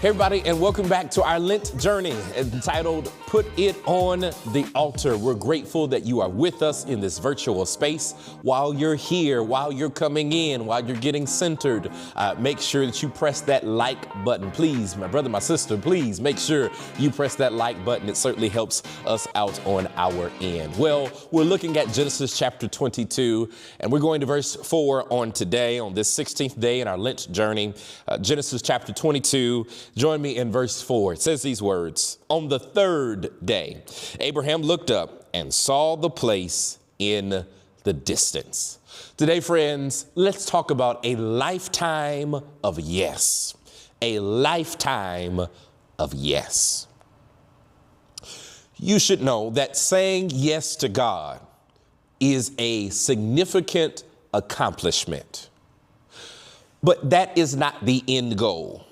Hey everybody, and welcome back to our Lent journey entitled Put It on the Altar. We're grateful that you are with us in this virtual space. While you're here, while you're coming in, while you're getting centered, make sure that you press that like button. Please, my brother, my sister, please make sure you press that like button. It certainly helps us out on our end. Well, we're looking at Genesis chapter 22, and we're going to verse 4 on today, on this 16th day in our Lent journey. Genesis chapter 22. Join me in verse 4. It says these words, "On the third day, Abraham looked up and saw the place in the distance." Today, friends, let's talk about a lifetime of yes. A lifetime of yes. You should know that saying yes to God is a significant accomplishment. But that is not the end goal.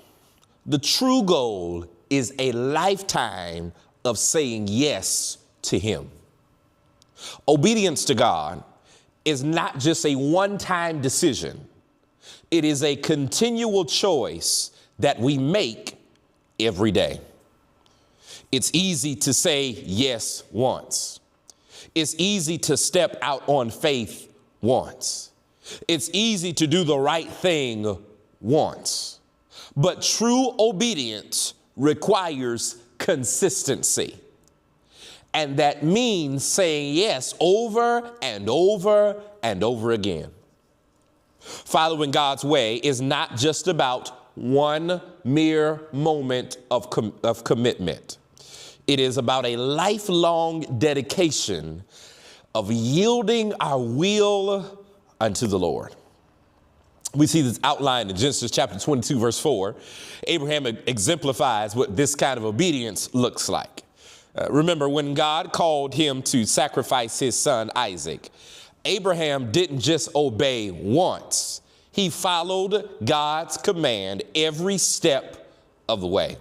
The true goal is a lifetime of saying yes to Him. Obedience to God is not just a one-time decision. It is a continual choice that we make every day. It's easy to say yes once. It's easy to step out on faith once. It's easy to do the right thing once. But true obedience requires consistency. And that means saying yes over and over and over again. Following God's way is not just about one mere moment of commitment. It is about a lifelong dedication of yielding our will unto the Lord. We see this outlined in Genesis chapter 22, verse 4. Abraham exemplifies what this kind of obedience looks like. Remember, when God called him to sacrifice his son Isaac, Abraham didn't just obey once. He followed God's command every step of the way.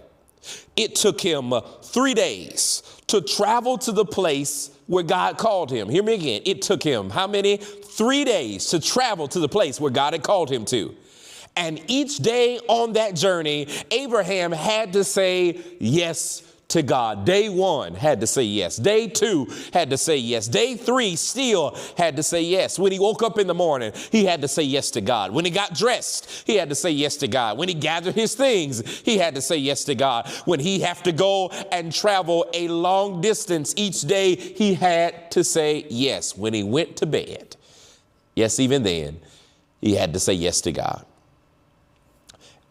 It took him 3 days to travel to the place where God called him. Hear me again. It took him how many? 3 days to travel to the place where God had called him to. And each day on that journey, Abraham had to say yes to God. Day 1 had to say yes. Day 2 had to say yes. Day 3 still had to say yes. When he woke up in the morning, he had to say yes to God. When he got dressed, he had to say yes to God. When he gathered his things, he had to say yes to God. When he had to go and travel a long distance each day, he had to say yes. When he went to bed, yes, even then, he had to say yes to God.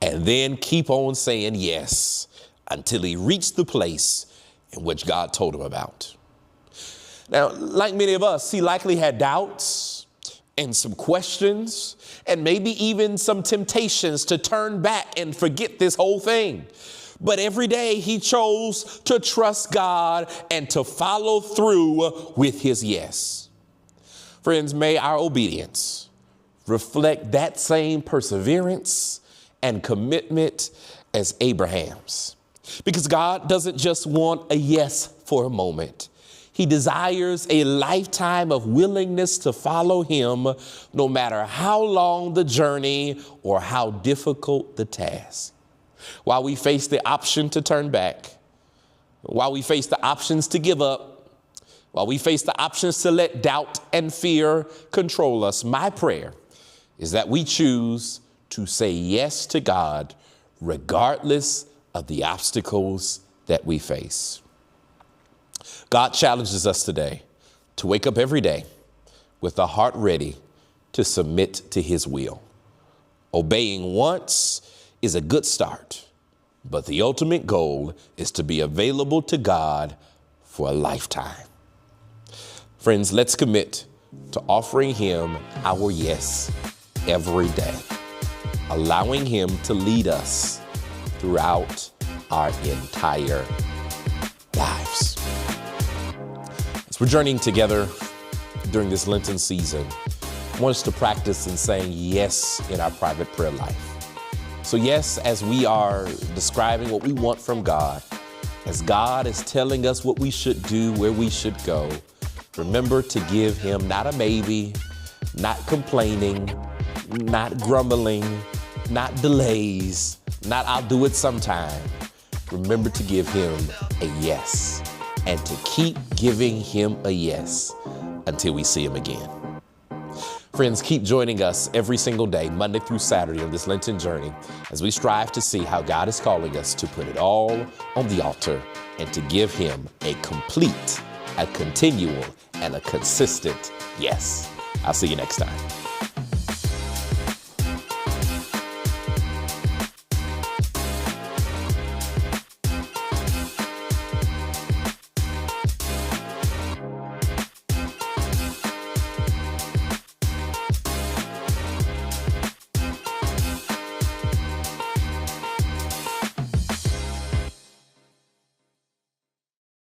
And then keep on saying yes until he reached the place in which God told him about. Now, like many of us, he likely had doubts and some questions and maybe even some temptations to turn back and forget this whole thing. But every day he chose to trust God and to follow through with his yes. Friends, may our obedience reflect that same perseverance and commitment as Abraham's. Because God doesn't just want a yes for a moment. He desires a lifetime of willingness to follow him, no matter how long the journey or how difficult the task. While we face the option to turn back, while we face the options to give up, while we face the options to let doubt and fear control us, my prayer is that we choose to say yes to God regardless of the obstacles that we face. God challenges us today to wake up every day with a heart ready to submit to his will. Obeying once is a good start, but the ultimate goal is to be available to God for a lifetime. Friends, let's commit to offering him our yes every day, allowing him to lead us throughout our entire lives. As we're journeying together during this Lenten season, I want us to practice in saying yes in our private prayer life. So yes, as we are describing what we want from God, as God is telling us what we should do, where we should go, remember to give him not a maybe, not complaining, not grumbling, not delays, not I'll do it sometime. Remember to give him a yes and to keep giving him a yes until we see him again. Friends, keep joining us every single day, Monday through Saturday, on this Lenten journey as we strive to see how God is calling us to put it all on the altar and to give him a complete, a continual, and a consistent yes. I'll see you next time.